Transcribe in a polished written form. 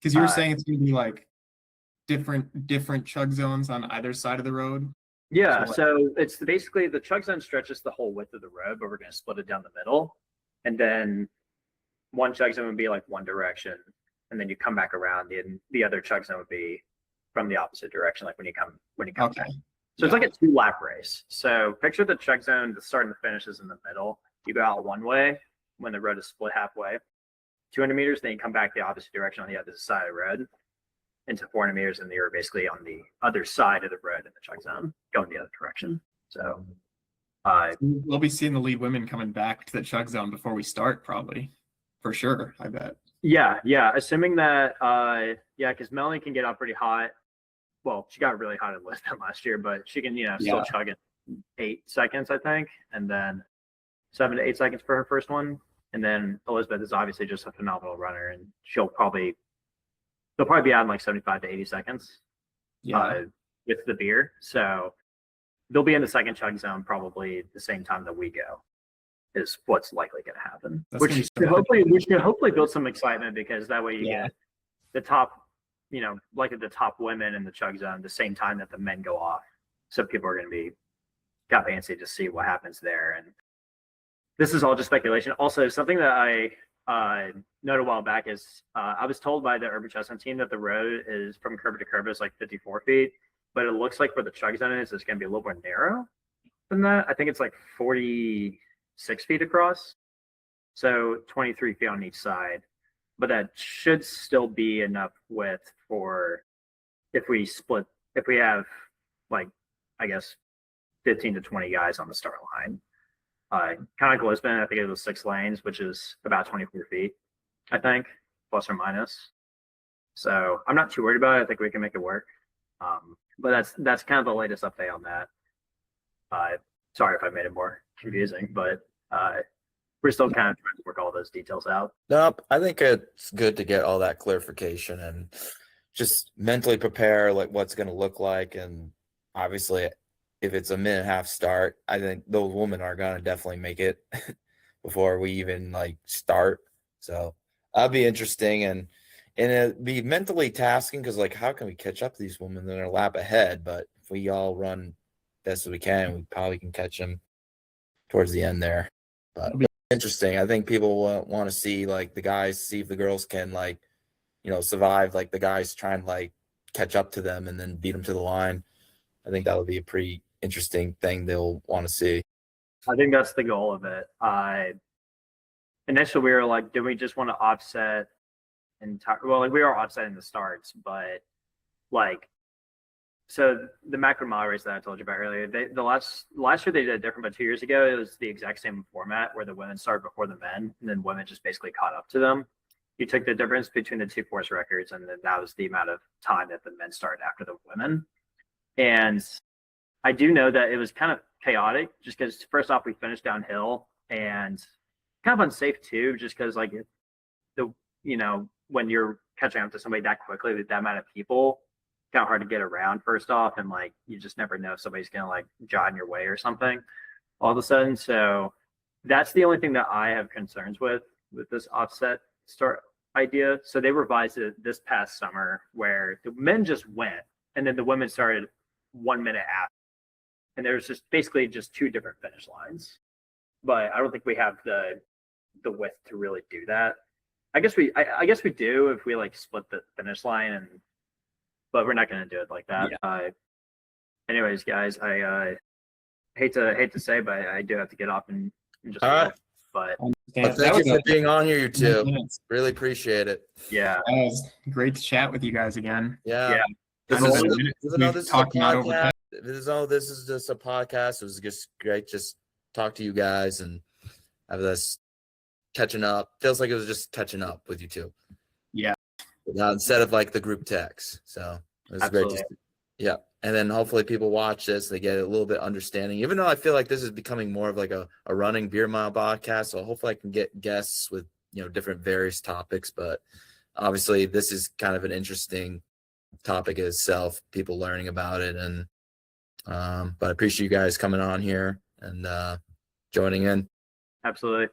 Because you were saying it's going to be like different chug zones on either side of the road. Yeah, so it's basically the chug zone stretches the whole width of the road, but we're going to split it down the middle. And then one chug zone would be like one direction, and then you come back around. The other chug zone would be from the opposite direction, like when you come Okay. back. So it's like a 2-lap race. So picture the chug zone, the start and the finish is in the middle. You go out one way when the road is split halfway, 200 meters, then you come back the opposite direction on the other side of the road into 400 meters, and you're basically on the other side of the road in the chug zone, going the other direction. So we'll be seeing the lead women coming back to the chug zone before we start, probably, for sure, I bet. Yeah, assuming that because Melanie can get up pretty hot. Well, she got really hot at Lisbon last year, but she can still chug in 8 seconds, I think, and then 7 to 8 seconds for her first one. And then Elizabeth is obviously just a phenomenal runner, and they'll probably be out in like 75 to 80 seconds with the beer. So they'll be in the second chug zone probably the same time that we go, is what's likely going to happen. Which can hopefully build some excitement, because that way you get the top, like the top women in the chug zone the same time that the men go off. So people are going to be got antsy to see what happens there. And this is all just speculation. Also, something that I noted a while back is I was told by the Urban Chestnut team that the road is from curb to curb is like 54 feet, but it looks like where the chug zone is, it's going to be a little more narrow than that. I think it's like 46 feet across, so 23 feet on each side. But that should still be enough width for if we have like, I guess, 15 to 20 guys on the start line. Kind of like Lisbon, I think it was 6 lanes, which is about 24 feet, I think, plus or minus. So I'm not too worried about it. I think we can make it work. But that's kind of the latest update on that. Sorry if I made it more confusing, but we're still kind of trying to work all those details out. Nope, I think it's good to get all that clarification and just mentally prepare like what's going to look like. And obviously, if it's a minute and a half start, I think those women are going to definitely make it before we even like start. So that'll be interesting, and it'd be mentally tasking, because like, how can we catch up to these women? They're a lap ahead, but if we all run best as we can, we probably can catch them towards the end there. But it'll be interesting. I think people want to see like the guys, see if the girls can like, survive like the guys trying to like catch up to them and then beat them to the line. I think that'll be a pretty interesting thing they'll want to see. I think that's the goal of it. Initially we were like, do we just want to offset we are offsetting the starts, but like, so the macro mile race that I told you about earlier, the last year they did it different, but 2 years ago it was the exact same format where the women started before the men, and then women just basically caught up to them. You took the difference between the two course records, and then that was the amount of time that the men started after the women. And I do know that it was kind of chaotic, just because first off we finished downhill, and kind of unsafe too, just because like when you're catching up to somebody that quickly with that amount of people, kind of hard to get around first off, and like you just never know if somebody's gonna like jog in your way or something all of a sudden. So that's the only thing that I have concerns with this offset start idea. So they revised it this past summer where the men just went, and then the women started 1 minute after, and there's just basically just 2 different finish lines. But I don't think we have the width to really do that. I guess we do if we like split the finish line, but we're not going to do it like that. Yeah. Anyways, guys, I hate to say, but I do have to get off in just all right. But thank you for being on here, you two. Really appreciate it. Yeah, it was great to chat with you guys again. Yeah. This is a podcast. This is just a podcast. It was just great just talk to you guys and have this catching up. Feels like it was just catching up with you two. Yeah. Instead of like the group text. So it was Absolutely. great. Yeah. And then hopefully people watch this, they get a little bit understanding, even though I feel like this is becoming more of like a running beer mile podcast. So hopefully I can get guests with, different various topics, but obviously this is kind of an interesting topic itself, people learning about it. And, but I appreciate you guys coming on here and joining in. Absolutely.